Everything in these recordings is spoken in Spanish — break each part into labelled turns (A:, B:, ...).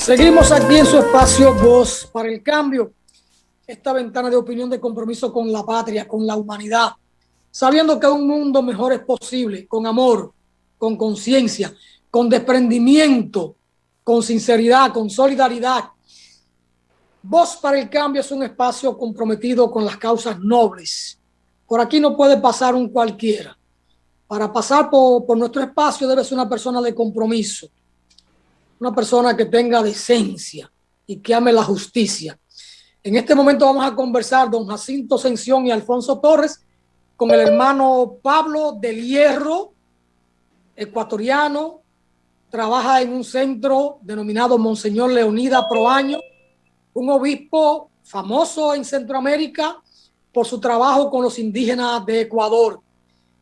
A: Seguimos aquí en su espacio Voz para el Cambio, esta ventana de opinión de compromiso con la patria, con la humanidad, sabiendo que un mundo mejor es posible, con amor, con conciencia, con desprendimiento, con sinceridad, con solidaridad. Voz para el Cambio es un espacio comprometido con las causas nobles. Por aquí no puede pasar un cualquiera. Para pasar por nuestro espacio debe ser una persona de compromiso, una persona que tenga decencia y que ame la justicia. En este momento vamos a conversar don Jacinto Ascensión y Alfonso Torres con el hermano Pablo del Hierro, ecuatoriano, trabaja en un centro denominado Monseñor Leonidas Proaño, un obispo famoso en Centroamérica por su trabajo con los indígenas de Ecuador.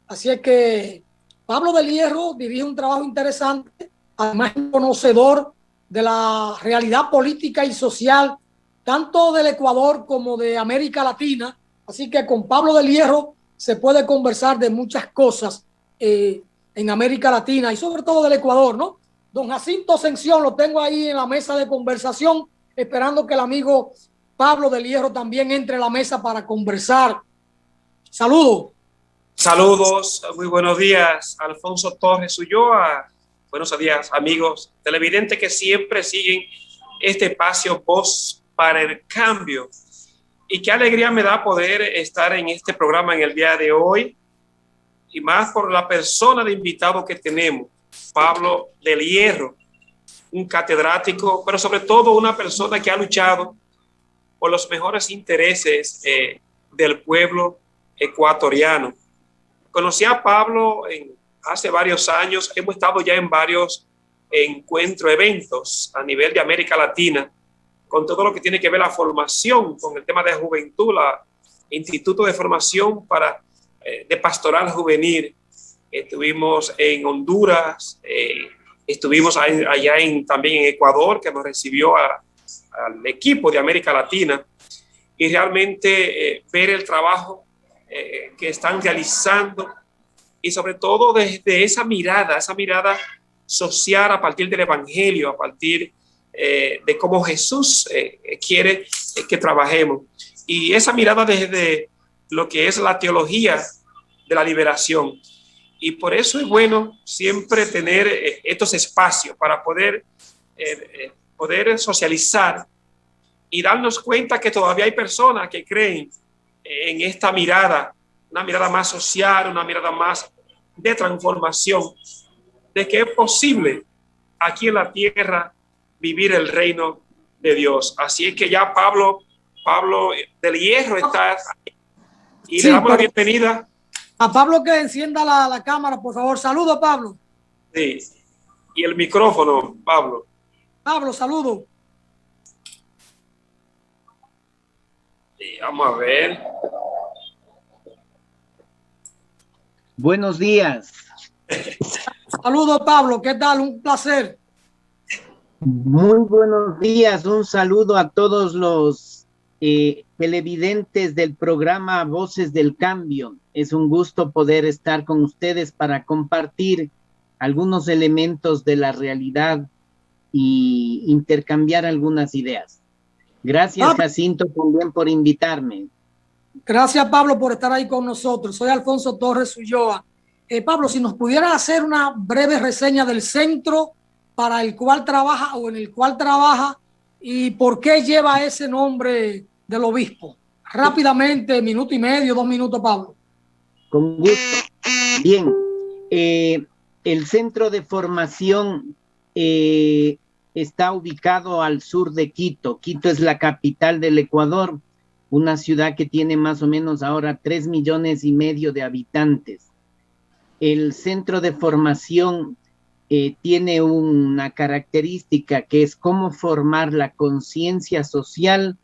A: Así es que Pablo del Hierro dirige un trabajo interesante, además es un conocedor de la realidad política y social, tanto del Ecuador como de América Latina. Así que con Pablo del Hierro se puede conversar de muchas cosas en América Latina y sobre todo del Ecuador, ¿no? Don Jacinto Ascensión lo tengo ahí en la mesa de conversación, esperando que el amigo Pablo del Hierro también entre a la mesa para conversar. Saludos.
B: Saludos, muy buenos días, Alfonso Torres Ulloa. Buenos días, amigos televidentes que siempre siguen este espacio Voz para el Cambio. Y qué alegría me da poder estar en este programa en el día de hoy, y más por la persona de invitado que tenemos, Pablo del Hierro, un catedrático, pero sobre todo una persona que ha luchado por los mejores intereses del pueblo ecuatoriano. Conocí a Pablo hace varios años, hemos estado ya en varios encuentros, eventos a nivel de América Latina, con todo lo que tiene que ver la formación, con el tema de juventud, la Instituto de Formación de Pastoral Juvenil. Estuvimos en Honduras, estuvimos allá también en Ecuador, que nos recibió al equipo de América Latina, y realmente ver el trabajo que están realizando, y sobre todo desde esa mirada social a partir del Evangelio, a partir de cómo Jesús quiere que trabajemos, y esa mirada desde lo que es la teología de la liberación. Y por eso es bueno siempre tener estos espacios para poder socializar y darnos cuenta que todavía hay personas que creen en esta mirada, una mirada más social, una mirada más de transformación, de que es posible aquí en la tierra vivir el reino de Dios. Así es que ya Pablo del Hierro está ahí, y sí, le damos la bienvenida.
A: A Pablo que encienda la cámara, por favor. Saludos, Pablo.
B: Sí, y el micrófono, Pablo.
A: Pablo, saludo.
B: Sí, vamos a ver.
C: Buenos días.
A: Saludos, Pablo. ¿Qué tal? Un placer.
C: Muy buenos días. Un saludo a todos los televidentes del programa Voces del Cambio. Es un gusto poder estar con ustedes para compartir algunos elementos de la realidad y intercambiar algunas ideas. Gracias, Jacinto, también por invitarme.
A: Gracias, Pablo, por estar ahí con nosotros. Soy Alfonso Torres Ulloa. Pablo, si nos pudiera hacer una breve reseña del centro para el cual trabaja o en el cual trabaja y por qué lleva ese nombre del obispo. Rápidamente, minuto y medio, 2 minutos, Pablo.
C: Con gusto. Bien, el centro de formación está ubicado al sur de Quito. Quito es la capital del Ecuador, una ciudad que tiene más o menos ahora 3,5 millones de habitantes. El centro de formación tiene una característica que es cómo formar la conciencia social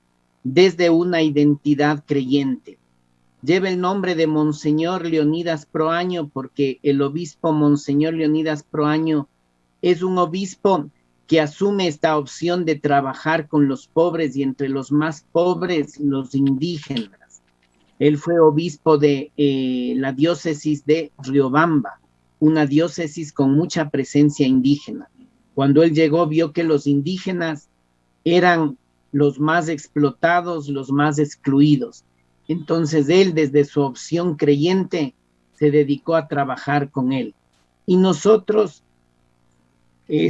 C: desde una identidad creyente. Lleva el nombre de Monseñor Leonidas Proaño porque el obispo Monseñor Leonidas Proaño es un obispo que asume esta opción de trabajar con los pobres, y entre los más pobres, los indígenas. Él fue obispo de la diócesis de Riobamba, una diócesis con mucha presencia indígena. Cuando él llegó, vio que los indígenas eran los más explotados, los más excluidos. Entonces él, desde su opción creyente, se dedicó a trabajar con él. Y nosotros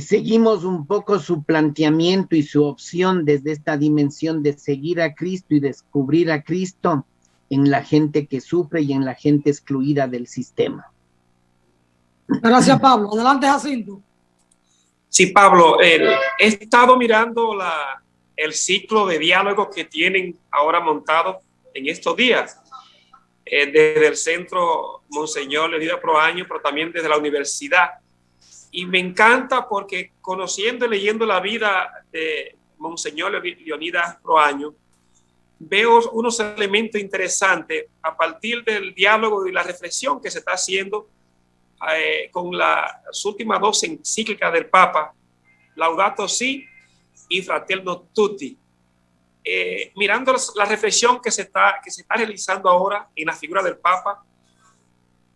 C: seguimos un poco su planteamiento y su opción desde esta dimensión de seguir a Cristo y descubrir a Cristo en la gente que sufre y en la gente excluida del sistema.
A: Gracias, Pablo. Adelante, Jacinto.
B: Sí, Pablo, he estado mirando el ciclo de diálogo que tienen ahora montado en estos días, desde el Centro Monseñor Leonida Proaño, pero también desde la universidad. Y me encanta porque conociendo y leyendo la vida de Monseñor Leonidas Proaño, veo unos elementos interesantes a partir del diálogo y la reflexión que se está haciendo con las últimas dos encíclicas del Papa, Laudato Si y Fratelli Tutti. Mirando la reflexión que se está realizando ahora en la figura del Papa,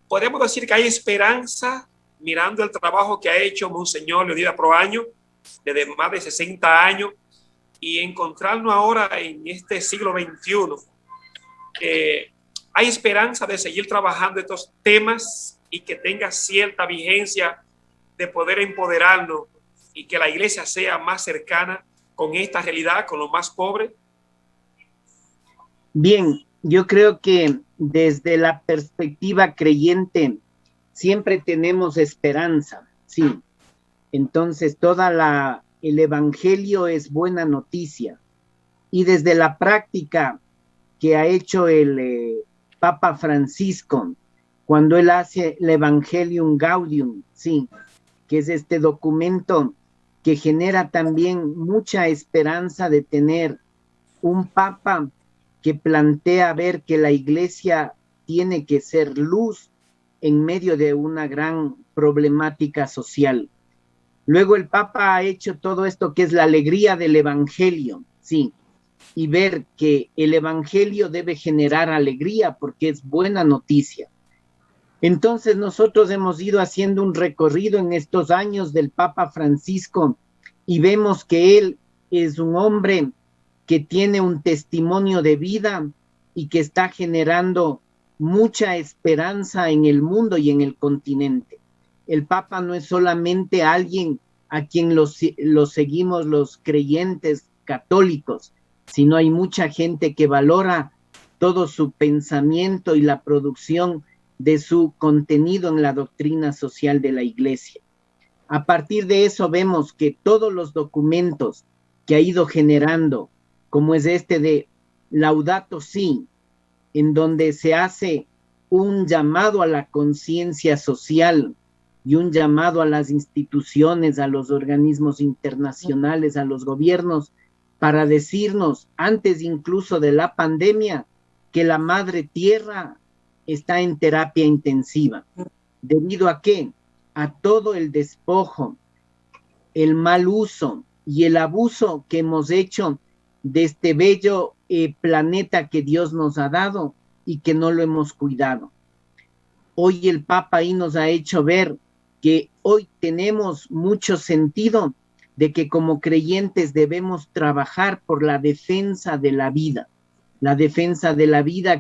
B: podemos decir que hay esperanza mirando el trabajo que ha hecho Monseñor Leonidas Proaño desde más de 60 años y encontrarnos ahora en este siglo XXI. Hay esperanza de seguir trabajando estos temas y que tenga cierta vigencia de poder empoderarnos y que la iglesia sea más cercana con esta realidad, con los más pobres.
C: Bien, yo creo que desde la perspectiva creyente siempre tenemos esperanza, sí. Entonces el evangelio es buena noticia. Y desde la práctica que ha hecho el Papa Francisco, cuando él hace el Evangelium Gaudium, sí, que es este documento que genera también mucha esperanza de tener un Papa que plantea ver que la iglesia tiene que ser luz en medio de una gran problemática social. Luego el Papa ha hecho todo esto que es la alegría del Evangelio, sí, y ver que el Evangelio debe generar alegría porque es buena noticia. Entonces nosotros hemos ido haciendo un recorrido en estos años del Papa Francisco y vemos que él es un hombre que tiene un testimonio de vida y que está generando mucha esperanza en el mundo y en el continente. El Papa no es solamente alguien a quien lo seguimos los creyentes católicos, sino hay mucha gente que valora todo su pensamiento y la producción de su contenido en la doctrina social de la iglesia. A partir de eso vemos que todos los documentos que ha ido generando, como es este de Laudato Si, en donde se hace un llamado a la conciencia social y un llamado a las instituciones, a los organismos internacionales, a los gobiernos, para decirnos, antes incluso de la pandemia, que la madre tierra está en terapia intensiva. ¿Debido a qué? A todo el despojo, el mal uso y el abuso que hemos hecho de este bello planeta que Dios nos ha dado y que no lo hemos cuidado. Hoy el Papa ahí nos ha hecho ver que hoy tenemos mucho sentido de que como creyentes debemos trabajar por la defensa de la vida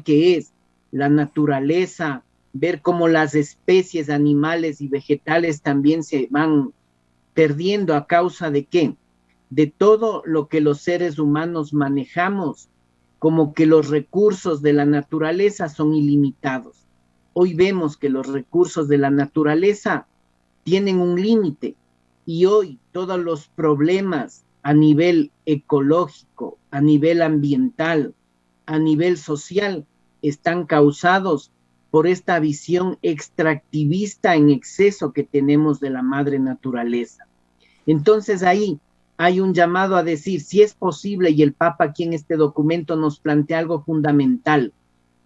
C: que es la naturaleza, ver cómo las especies animales y vegetales también se van perdiendo a causa de ¿qué? De todo lo que los seres humanos manejamos, como que los recursos de la naturaleza son ilimitados. Hoy vemos que los recursos de la naturaleza tienen un límite y hoy todos los problemas a nivel ecológico, a nivel ambiental, a nivel social, están causados por esta visión extractivista en exceso que tenemos de la madre naturaleza. Entonces ahí hay un llamado a decir, si es posible, y el Papa aquí en este documento nos plantea algo fundamental,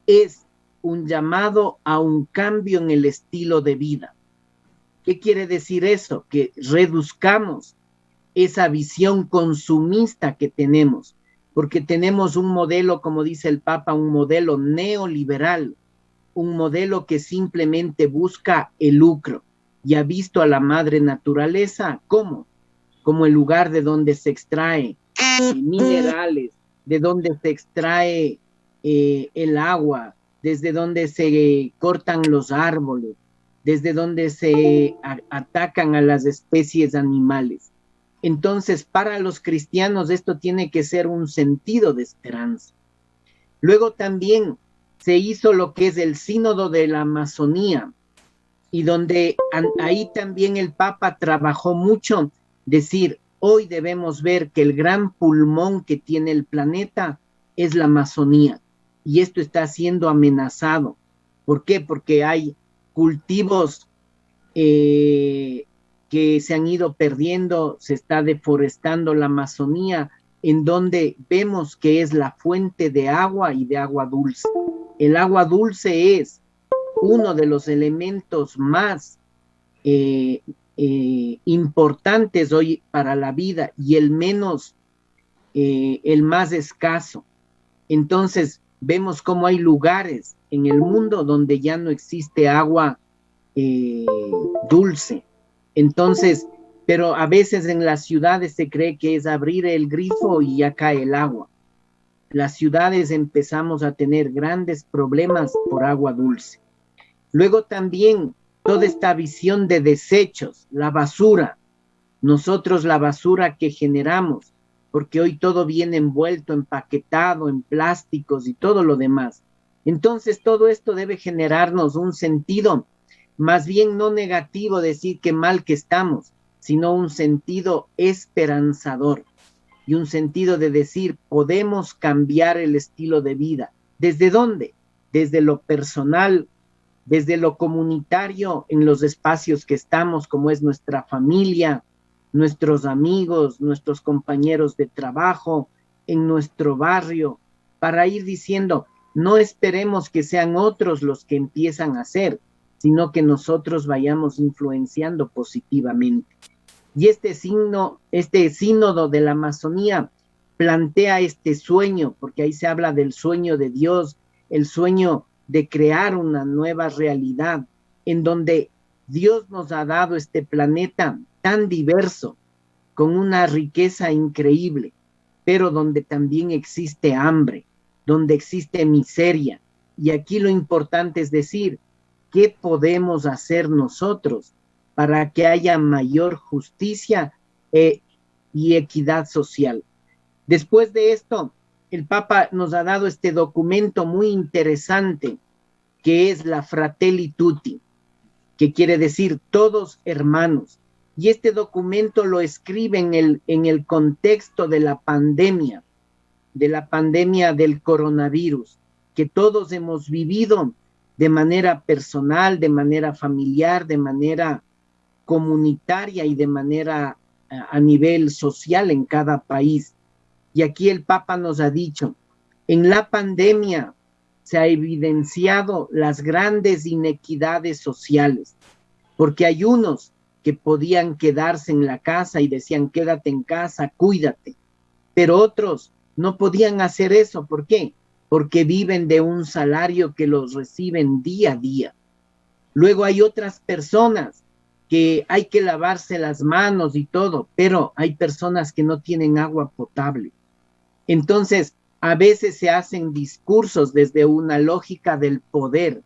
C: es un llamado a un cambio en el estilo de vida. ¿Qué quiere decir eso? Que reduzcamos esa visión consumista que tenemos, porque tenemos un modelo, como dice el Papa, un modelo neoliberal, un modelo que simplemente busca el lucro y ha visto a la madre naturaleza como el lugar de donde se extrae minerales, de donde se extrae el agua, desde donde se cortan los árboles, desde donde se atacan a las especies animales. Entonces, para los cristianos esto tiene que ser un sentido de esperanza. Luego también se hizo lo que es el Sínodo de la Amazonía, y donde ahí también el Papa trabajó mucho, decir, hoy debemos ver que el gran pulmón que tiene el planeta es la Amazonía, y esto está siendo amenazado. ¿Por qué? Porque hay cultivos que se han ido perdiendo, se está deforestando la Amazonía, en donde vemos que es la fuente de agua y de agua dulce. El agua dulce es uno de los elementos más importantes hoy para la vida y el más escaso. Entonces vemos cómo hay lugares en el mundo donde ya no existe agua dulce. Entonces, pero a veces en las ciudades se cree que es abrir el grifo y ya cae el agua. Las ciudades empezamos a tener grandes problemas por agua dulce. Luego también toda esta visión de desechos, la basura. Nosotros la basura que generamos, porque hoy todo viene envuelto, empaquetado en plásticos y todo lo demás. Entonces todo esto debe generarnos un sentido, más bien no negativo, decir que mal que estamos, sino un sentido esperanzador y un sentido de decir, podemos cambiar el estilo de vida. ¿Desde dónde? Desde lo personal, desde lo comunitario, en los espacios que estamos, como es nuestra familia, nuestros amigos, nuestros compañeros de trabajo, en nuestro barrio, para ir diciendo, no esperemos que sean otros los que empiezan a hacer, sino que nosotros vayamos influenciando positivamente. Y este sínodo de la Amazonía plantea este sueño, porque ahí se habla del sueño de Dios, el sueño de crear una nueva realidad, en donde Dios nos ha dado este planeta tan diverso, con una riqueza increíble, pero donde también existe hambre, donde existe miseria. Y aquí lo importante es decir, ¿qué podemos hacer nosotros para que haya mayor justicia y equidad social? Después de esto, el Papa nos ha dado este documento muy interesante, que es la Fratelli Tutti, que quiere decir todos hermanos. Y este documento lo escribe en el contexto de la pandemia del coronavirus, que todos hemos vivido de manera personal, de manera familiar, de manera comunitaria y de manera a nivel social en cada país. Y aquí el Papa nos ha dicho, en la pandemia se ha evidenciado las grandes inequidades sociales, porque hay unos que podían quedarse en la casa y decían, quédate en casa, cuídate, pero otros no podían hacer eso. ¿Por qué? Porque viven de un salario que los reciben día a día. Luego hay otras personas que hay que lavarse las manos y todo, pero hay personas que no tienen agua potable. Entonces, a veces se hacen discursos desde una lógica del poder,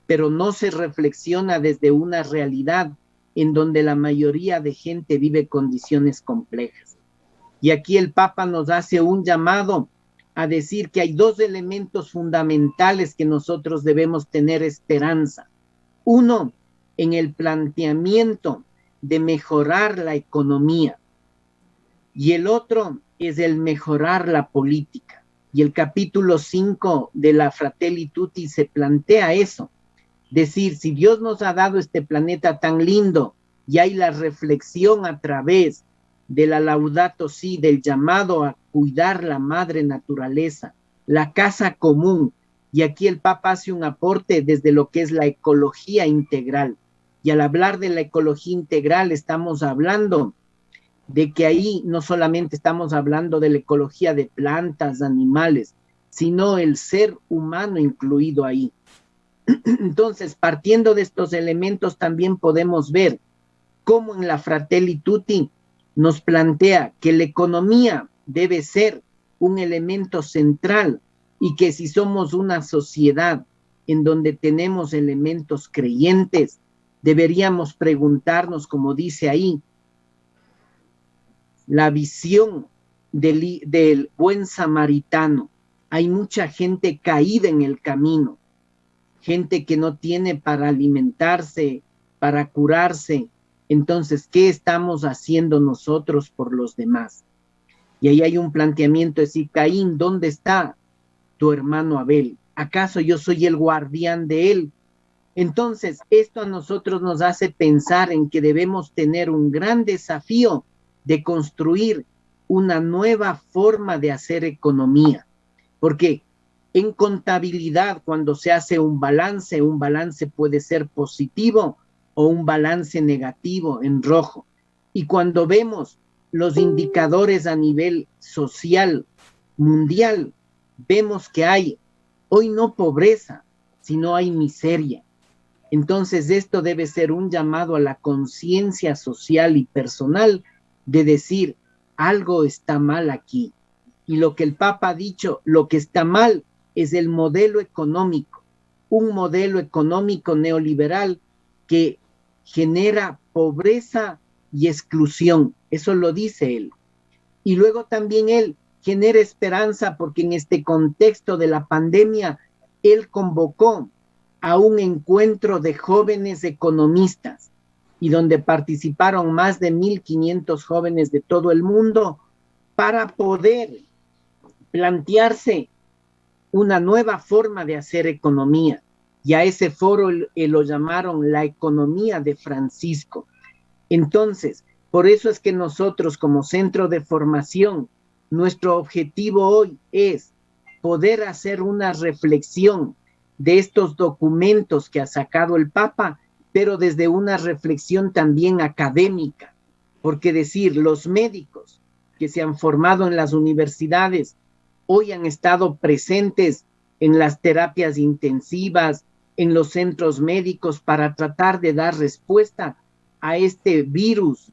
C: pero no se reflexiona desde una realidad en donde la mayoría de gente vive condiciones complejas. Y aquí el Papa nos hace un llamado a decir que hay dos elementos fundamentales que nosotros debemos tener esperanza. Uno, en el planteamiento de mejorar la economía, y el otro es el mejorar la política. Y el capítulo 5 de la Fratelli Tutti se plantea eso. Decir, si Dios nos ha dado este planeta tan lindo y hay la reflexión a través de la Laudato Si, del llamado a cuidar la madre naturaleza, la casa común, y aquí el Papa hace un aporte desde lo que es la ecología integral. Y al hablar de la ecología integral estamos hablando de que ahí no solamente estamos hablando de la ecología de plantas, animales, sino el ser humano incluido ahí. Entonces, partiendo de estos elementos, también podemos ver cómo en la Fratelli Tutti nos plantea que la economía debe ser un elemento central y que si somos una sociedad en donde tenemos elementos creyentes, deberíamos preguntarnos, como dice ahí, la visión del buen samaritano. Hay mucha gente caída en el camino, gente que no tiene para alimentarse, para curarse. Entonces, ¿qué estamos haciendo nosotros por los demás? Y ahí hay un planteamiento de decir, Caín, ¿dónde está tu hermano Abel? ¿Acaso yo soy el guardián de él? Entonces, esto a nosotros nos hace pensar en que debemos tener un gran desafío de construir una nueva forma de hacer economía. Porque en contabilidad, cuando se hace un balance puede ser positivo o un balance negativo en rojo. Y cuando vemos los indicadores a nivel social, mundial, vemos que hay hoy no pobreza, sino hay miseria. Entonces esto debe ser un llamado a la conciencia social y personal de decir, algo está mal aquí. Y lo que el Papa ha dicho, lo que está mal es el modelo económico, un modelo económico neoliberal que genera pobreza y exclusión. Eso lo dice él. Y luego también él genera esperanza porque en este contexto de la pandemia, él convocó a un encuentro de jóvenes economistas y donde participaron más de 1,500 jóvenes de todo el mundo para poder plantearse una nueva forma de hacer economía. Y a ese foro lo llamaron la economía de Francisco. Entonces, por eso es que nosotros como centro de formación, nuestro objetivo hoy es poder hacer una reflexión de estos documentos que ha sacado el Papa, pero desde una reflexión también académica, porque decir, los médicos que se han formado en las universidades hoy han estado presentes en las terapias intensivas, en los centros médicos para tratar de dar respuesta a este virus,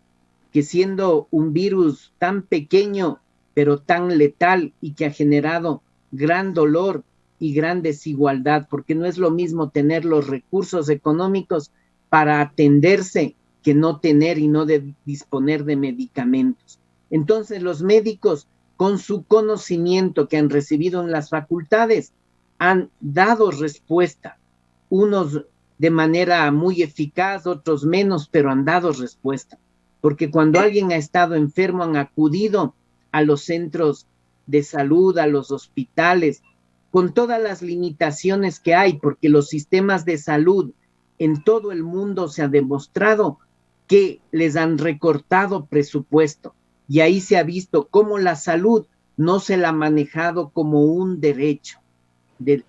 C: que siendo un virus tan pequeño, pero tan letal y que ha generado gran dolor y gran desigualdad, porque no es lo mismo tener los recursos económicos para atenderse que no tener y no disponer de medicamentos. Entonces los médicos, con su conocimiento que han recibido en las facultades, han dado respuesta, unos de manera muy eficaz, otros menos, pero han dado respuesta, porque cuando alguien ha estado enfermo han acudido a los centros de salud, a los hospitales, con todas las limitaciones que hay, porque los sistemas de salud en todo el mundo se ha demostrado que les han recortado presupuesto, y ahí se ha visto cómo la salud no se la ha manejado como un derecho de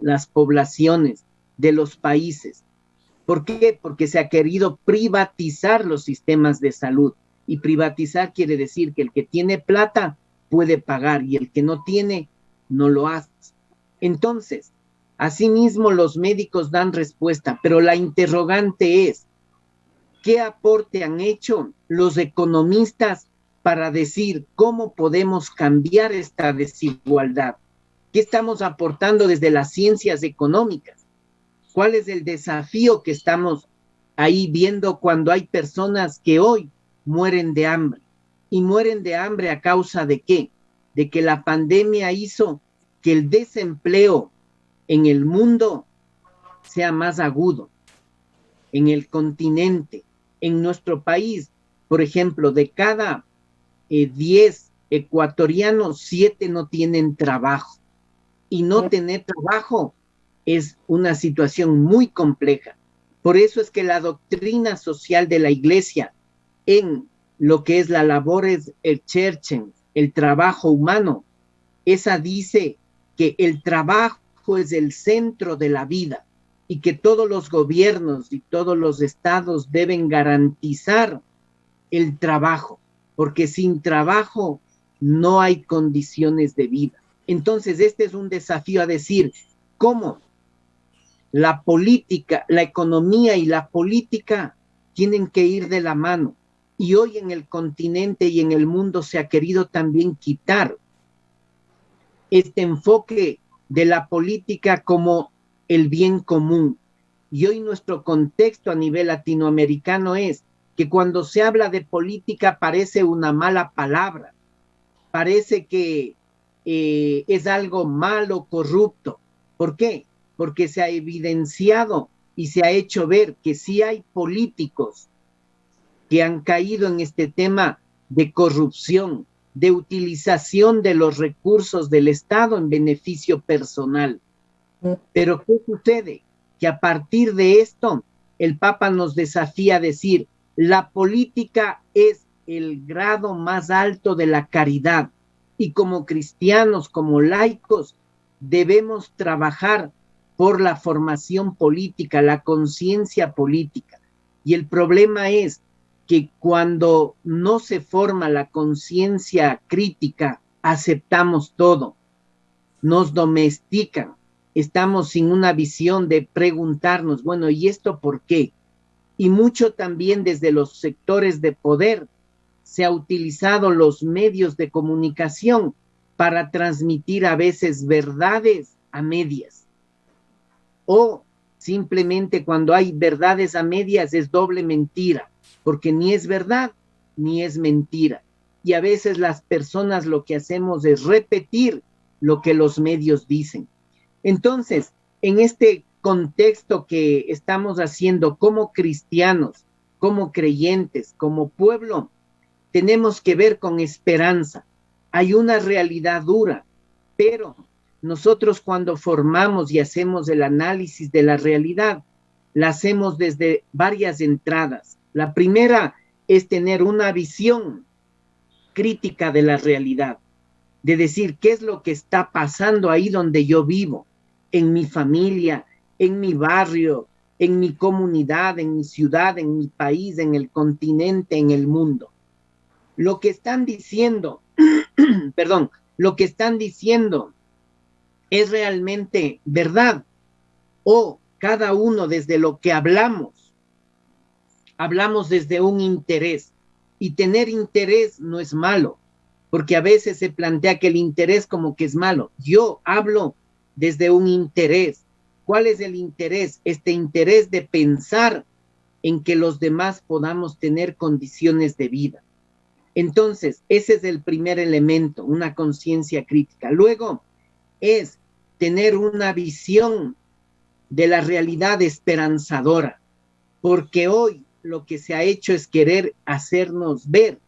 C: las poblaciones, de los países. ¿Por qué? Porque se ha querido privatizar los sistemas de salud, y privatizar quiere decir que el que tiene plata puede pagar y el que no tiene no lo hace. Entonces, asimismo los médicos dan respuesta, pero la interrogante es, ¿qué aporte han hecho los economistas para decir cómo podemos cambiar esta desigualdad? ¿Qué estamos aportando desde las ciencias económicas? ¿Cuál es el desafío que estamos ahí viendo cuando hay personas que hoy mueren de hambre? ¿Y mueren de hambre a causa de qué? De que la pandemia hizo que el desempleo en el mundo sea más agudo, en el continente, en nuestro país. Por ejemplo, de cada 10 ecuatorianos, 7 no tienen trabajo. Y no tener trabajo es una situación muy compleja. Por eso es que la doctrina social de la Iglesia en lo que es la labores Ercherchen, el trabajo humano, esa dice que el trabajo es el centro de la vida y que todos los gobiernos y todos los estados deben garantizar el trabajo, porque sin trabajo no hay condiciones de vida. Entonces, este es un desafío a decir cómo la política, la economía y la política tienen que ir de la mano Y hoy en el continente y en el mundo se ha querido también quitar este enfoque de la política como el bien común. Y hoy nuestro contexto a nivel latinoamericano es que cuando se habla de política parece una mala palabra, parece que es algo malo, corrupto. ¿Por qué? Porque se ha evidenciado y se ha hecho ver que sí hay políticos que han caído en este tema de corrupción, de utilización de los recursos del Estado en beneficio personal. Pero ¿qué sucede? Que a partir de esto, el Papa nos desafía a decir, la política es el grado más alto de la caridad y como cristianos, como laicos, debemos trabajar por la formación política, la conciencia política. Y el problema es que cuando no se forma la conciencia crítica, aceptamos todo, nos domestican, estamos sin una visión de preguntarnos, bueno, ¿y esto por qué? Y mucho también desde los sectores de poder se ha utilizado los medios de comunicación para transmitir a veces verdades a medias. O simplemente cuando hay verdades a medias es doble mentira, porque ni es verdad ni es mentira. Y a veces las personas lo que hacemos es repetir lo que los medios dicen. Entonces, en este contexto que estamos haciendo como cristianos, como creyentes, como pueblo, tenemos que ver con esperanza. Hay una realidad dura, pero nosotros cuando formamos y hacemos el análisis de la realidad, la hacemos desde varias entradas. La primera es tener una visión crítica de la realidad, de decir qué es lo que está pasando ahí donde yo vivo, en mi familia, en mi barrio, en mi comunidad, en mi ciudad, en mi país, en el continente, en el mundo. Lo que están diciendo, lo que están diciendo es realmente verdad o cada uno desde lo que hablamos desde un interés y tener interés no es malo, porque a veces se plantea que el interés como que es malo. Yo hablo desde un interés. ¿Cuál es el interés? Este interés de pensar en que los demás podamos tener condiciones de vida. Entonces, ese es el primer elemento, una conciencia crítica. Luego es tener una visión de la realidad esperanzadora, porque hoy lo que se ha hecho es querer hacernos ver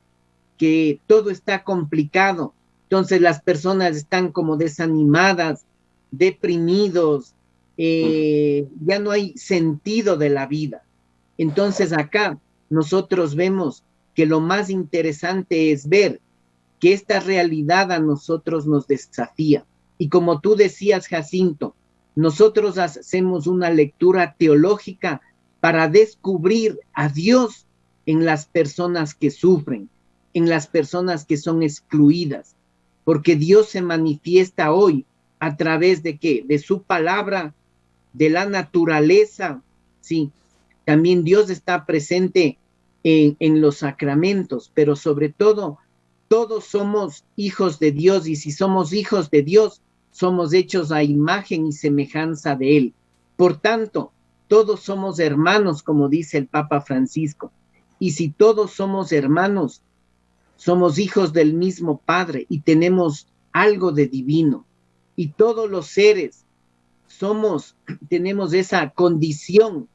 C: que todo está complicado. Entonces las personas están como desanimadas, deprimidos, ya no hay sentido de la vida. Entonces acá nosotros vemos que lo más interesante es ver que esta realidad a nosotros nos desafía. Y como tú decías, Jacinto, nosotros hacemos una lectura teológica para descubrir a Dios en las personas que sufren, en las personas que son excluidas, porque Dios se manifiesta hoy a través de ¿qué? De su palabra, de la naturaleza, sí. También Dios está presente en los sacramentos, pero sobre todo, todos somos hijos de Dios, y si somos hijos de Dios, somos hechos a imagen y semejanza de Él. Por tanto, todos somos hermanos, como dice el Papa Francisco, y si todos somos hermanos, somos hijos del mismo Padre y tenemos algo de divino, y todos los seres tenemos esa condición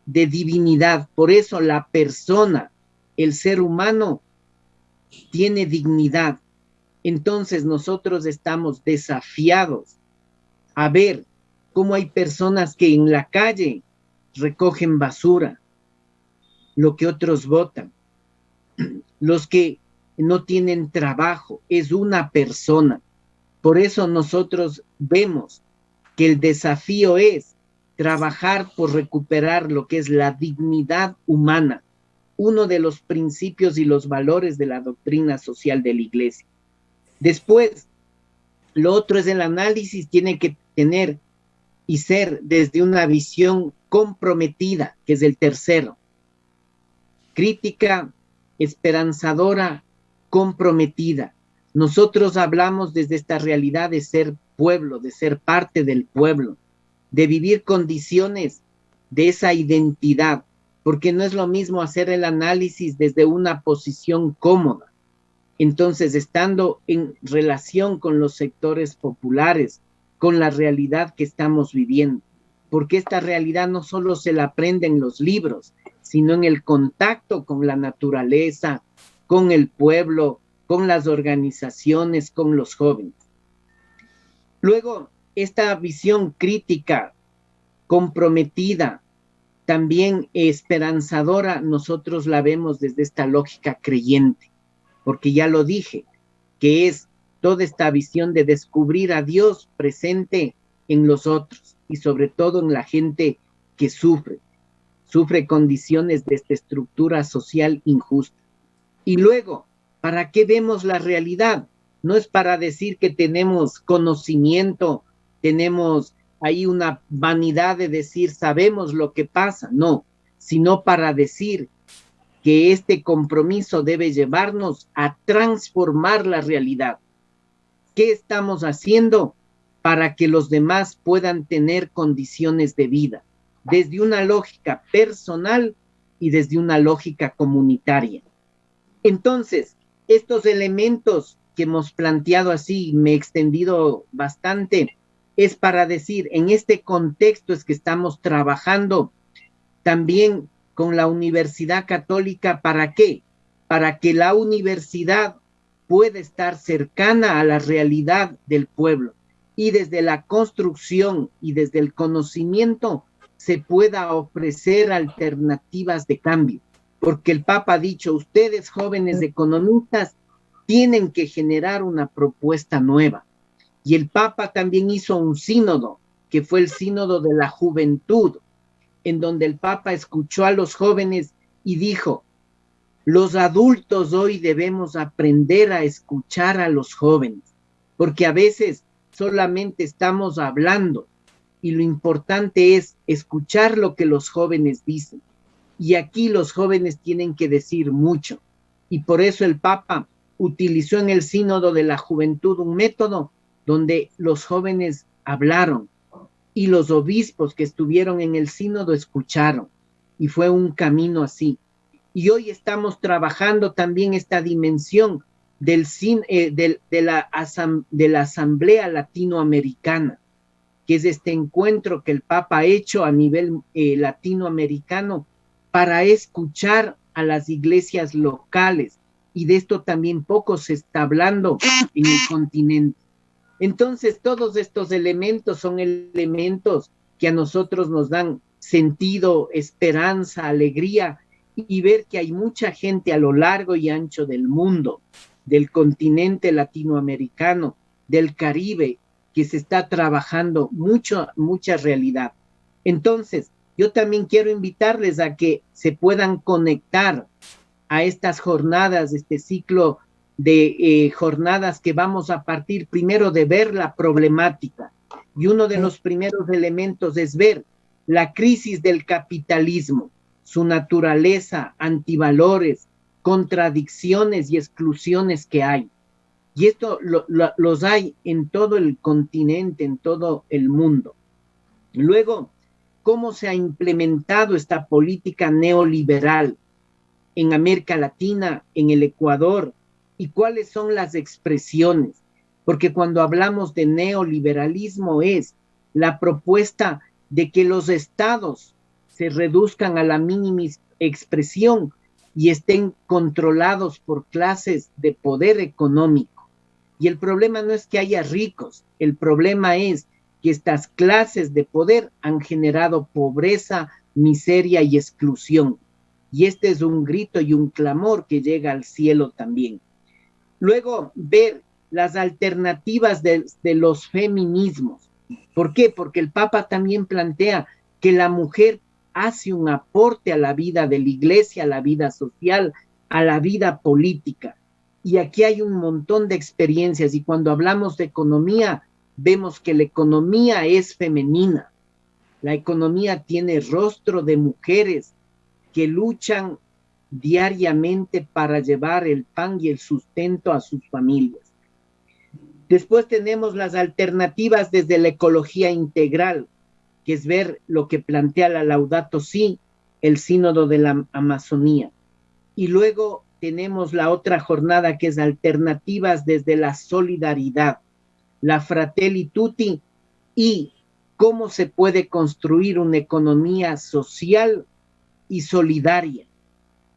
C: de divinidad. Por eso la persona, el ser humano, tiene dignidad. Entonces nosotros estamos desafiados a ver cómo hay personas que en la calle recogen basura, lo que otros botan, los que no tienen trabajo, es una persona. Por eso nosotros vemos que el desafío es trabajar por recuperar lo que es la dignidad humana, uno de los principios y los valores de la doctrina social de la Iglesia. Después, lo otro es el análisis, tiene que tener y ser desde una visión comprometida, que es el tercero. Crítica, esperanzadora, comprometida. Nosotros hablamos desde esta realidad de ser pueblo, de ser parte del pueblo, de vivir condiciones de esa identidad, porque no es lo mismo hacer el análisis desde una posición cómoda. Entonces, estando en relación con los sectores populares, con la realidad que estamos viviendo, porque esta realidad no solo se la aprende en los libros, sino en el contacto con la naturaleza, con el pueblo, con las organizaciones, con los jóvenes. Luego, esta visión crítica, comprometida, también esperanzadora, nosotros la vemos desde esta lógica creyente, porque ya lo dije, que es toda esta visión de descubrir a Dios presente en los otros y sobre todo en la gente que sufre condiciones de esta estructura social injusta. Y luego, ¿para qué vemos la realidad? No es para decir que tenemos conocimiento, tenemos ahí una vanidad de decir sabemos lo que pasa, no, sino para decir que este compromiso debe llevarnos a transformar la realidad. ¿Qué estamos haciendo para que los demás puedan tener condiciones de vida? Desde una lógica personal y desde una lógica comunitaria. Entonces, estos elementos que hemos planteado así, me he extendido bastante, es para decir, en este contexto es que estamos trabajando también con la Universidad Católica, ¿para qué? Para que la universidad pueda estar cercana a la realidad del pueblo y desde la construcción y desde el conocimiento se pueda ofrecer alternativas de cambio, porque el Papa ha dicho, ustedes jóvenes economistas tienen que generar una propuesta nueva. Y el Papa también hizo un sínodo, que fue el sínodo de la juventud, en donde el Papa escuchó a los jóvenes y dijo, los adultos hoy debemos aprender a escuchar a los jóvenes, porque a veces solamente estamos hablando y lo importante es escuchar lo que los jóvenes dicen. Y aquí los jóvenes tienen que decir mucho. Y por eso el Papa utilizó en el sínodo de la juventud un método donde los jóvenes hablaron y los obispos que estuvieron en el sínodo escucharon. Y fue un camino así. Y hoy estamos trabajando también esta dimensión de la Asamblea Latinoamericana, que es este encuentro que el Papa ha hecho a nivel latinoamericano para escuchar a las iglesias locales, y de esto también poco se está hablando en el continente. Entonces, todos estos elementos son elementos que a nosotros nos dan sentido, esperanza, alegría, y ver que hay mucha gente a lo largo y ancho del mundo, del continente latinoamericano, del Caribe, que se está trabajando mucha realidad. Entonces, yo también quiero invitarles a que se puedan conectar a estas jornadas, este ciclo de jornadas que vamos a partir primero de ver la problemática. Y uno de los primeros elementos es ver la crisis del capitalismo, su naturaleza, antivalores, contradicciones y exclusiones que hay. Y esto los hay en todo el continente, en todo el mundo. Luego, ¿cómo se ha implementado esta política neoliberal en América Latina, en el Ecuador? ¿Y cuáles son las expresiones? Porque cuando hablamos de neoliberalismo es la propuesta de que los estados se reduzcan a la mínima expresión y estén controlados por clases de poder económico. Y el problema no es que haya ricos, el problema es que estas clases de poder han generado pobreza, miseria y exclusión. Y este es un grito y un clamor que llega al cielo también. Luego, ver las alternativas de los feminismos. ¿Por qué? Porque el Papa también plantea que la mujer hace un aporte a la vida de la iglesia, a la vida social, a la vida política. Y aquí hay un montón de experiencias y cuando hablamos de economía, vemos que la economía es femenina. La economía tiene rostro de mujeres que luchan diariamente para llevar el pan y el sustento a sus familias. Después tenemos las alternativas desde la ecología integral, que es ver lo que plantea la Laudato Si, el Sínodo de la Amazonía. Y luego tenemos la otra jornada que es alternativas desde la solidaridad, la Fratelli Tutti y cómo se puede construir una economía social y solidaria,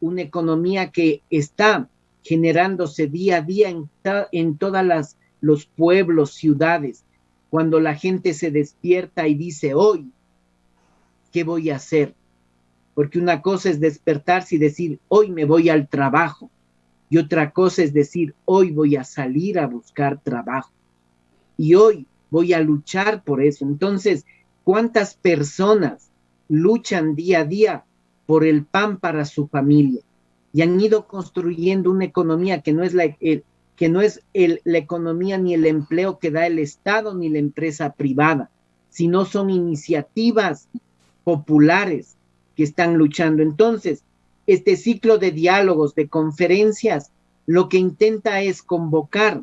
C: una economía que está generándose día a día en todas los pueblos, ciudades, cuando la gente se despierta y dice, hoy, ¿qué voy a hacer? Porque una cosa es despertarse y decir, hoy me voy al trabajo, y otra cosa es decir, hoy voy a salir a buscar trabajo, y hoy voy a luchar por eso. Entonces, ¿cuántas personas luchan día a día por el pan para su familia? Y han ido construyendo una economía que no es la economía ni el empleo que da el Estado ni la empresa privada, sino son iniciativas populares que están luchando. Entonces, este ciclo de diálogos, de conferencias, lo que intenta es convocar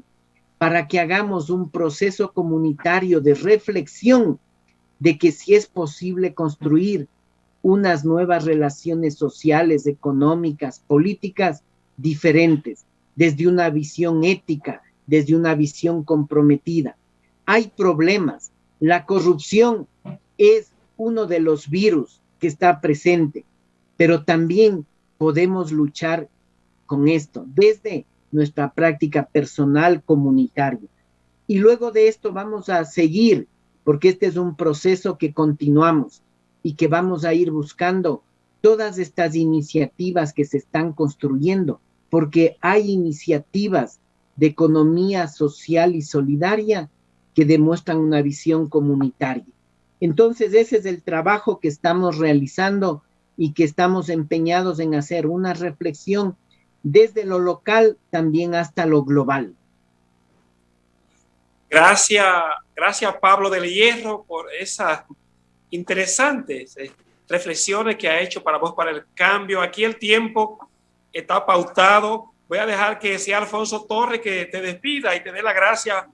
C: para que hagamos un proceso comunitario de reflexión de que si es posible construir unas nuevas relaciones sociales, económicas, políticas diferentes, desde una visión ética, desde una visión comprometida. Hay problemas. La corrupción es uno de los virus que está presente, pero también podemos luchar con esto desde nuestra práctica personal comunitaria. Y luego de esto vamos a seguir, porque este es un proceso que continuamos y que vamos a ir buscando todas estas iniciativas que se están construyendo, porque hay iniciativas de economía social y solidaria que demuestran una visión comunitaria. Entonces, ese es el trabajo que estamos realizando y que estamos empeñados en hacer una reflexión desde lo local también hasta lo global.
B: Gracias Pablo del Hierro por esas interesantes reflexiones que ha hecho para Voz para el Cambio. Aquí el tiempo está pautado. Voy a dejar que sea Alfonso Torres que te despida y te dé la gracia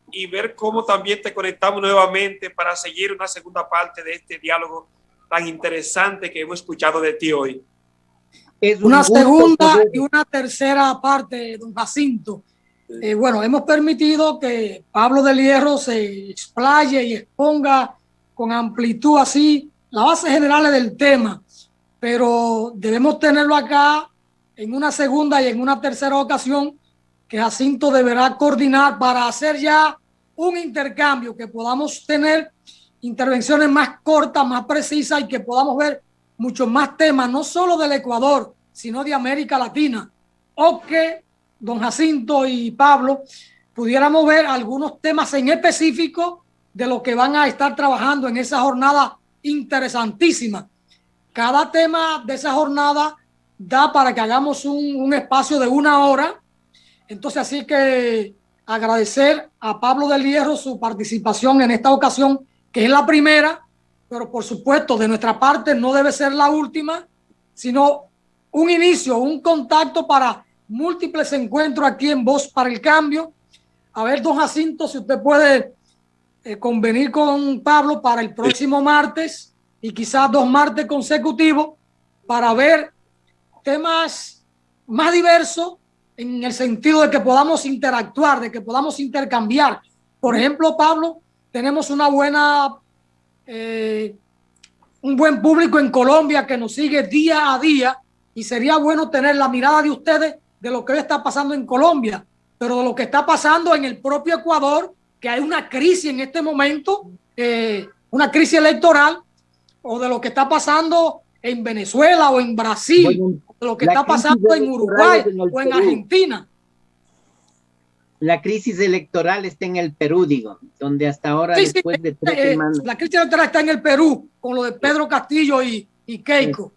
B: y ver cómo también te conectamos nuevamente para seguir una segunda parte de este diálogo tan interesante que hemos escuchado de ti hoy.
A: Es una segunda y una tercera parte, don Jacinto. Bueno, hemos permitido que Pablo del Hierro se explaye y exponga con amplitud así las bases generales del tema, pero debemos tenerlo acá en una segunda y en una tercera ocasión que Jacinto deberá coordinar para hacer ya un intercambio, que podamos tener intervenciones más cortas, más precisas y que podamos ver muchos más temas, no solo del Ecuador, sino de América Latina, o que don Jacinto y Pablo pudiéramos ver algunos temas en específico de lo que van a estar trabajando en esa jornada interesantísima. Cada tema de esa jornada da para que hagamos un espacio de 1 hora. Entonces, así que agradecer a Pablo del Hierro su participación en esta ocasión, que es la primera, pero por supuesto de nuestra parte no debe ser la última, sino un inicio, un contacto para múltiples encuentros aquí en Voz para el Cambio. A ver, don Jacinto, si usted puede convenir con Pablo para el próximo martes y quizás 2 martes consecutivos para ver temas más diversos en el sentido de que podamos interactuar, de que podamos intercambiar. Por ejemplo, Pablo, tenemos un buen público en Colombia que nos sigue día a día y sería bueno tener la mirada de ustedes de lo que está pasando en Colombia, pero de lo que está pasando en el propio Ecuador, que hay una crisis en este momento, una crisis electoral, o de lo que está pasando en Venezuela o en Brasil, bueno, de lo que está pasando en Uruguay o en Argentina.
C: La crisis electoral está en el Perú, digo, donde hasta ahora, sí, después de 3 semanas...
A: La crisis electoral está en el Perú, con lo de Pedro Castillo y Keiko. Sí.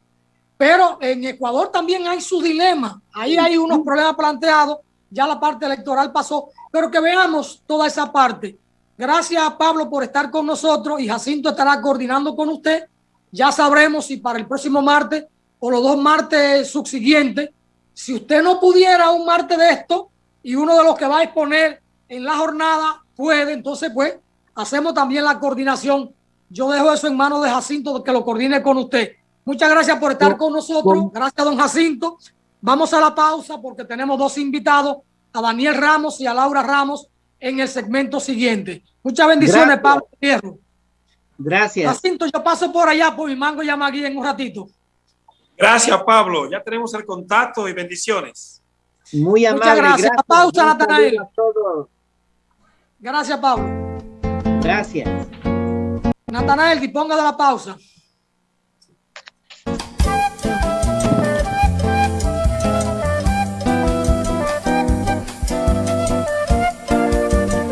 A: Pero en Ecuador también hay su dilema. Ahí hay unos problemas planteados. Ya la parte electoral pasó. Pero que veamos toda esa parte. Gracias a Pablo por estar con nosotros y Jacinto estará coordinando con usted. Ya sabremos si para el próximo martes o los 2 martes subsiguientes. Si usted no pudiera un martes de esto y uno de los que va a exponer en la jornada puede, entonces pues hacemos también la coordinación. Yo dejo eso en manos de Jacinto, que lo coordine con usted. Muchas gracias por estar con nosotros. Gracias, don Jacinto. Vamos a la pausa porque tenemos 2 invitados, a Daniel Ramos y a Laura Ramos, en el segmento siguiente. Muchas bendiciones, Pablo Fierro.
C: Gracias.
A: Jacinto, yo paso por allá por mi mango llama aquí en un ratito.
B: Gracias, Pablo. Ya tenemos el contacto y bendiciones.
C: Muy amable.
A: Muchas gracias. La pausa,
C: Un
A: Natanael.
C: saludo a todos.
A: Gracias, Pablo.
C: Gracias.
A: Natanael, disponga de la pausa.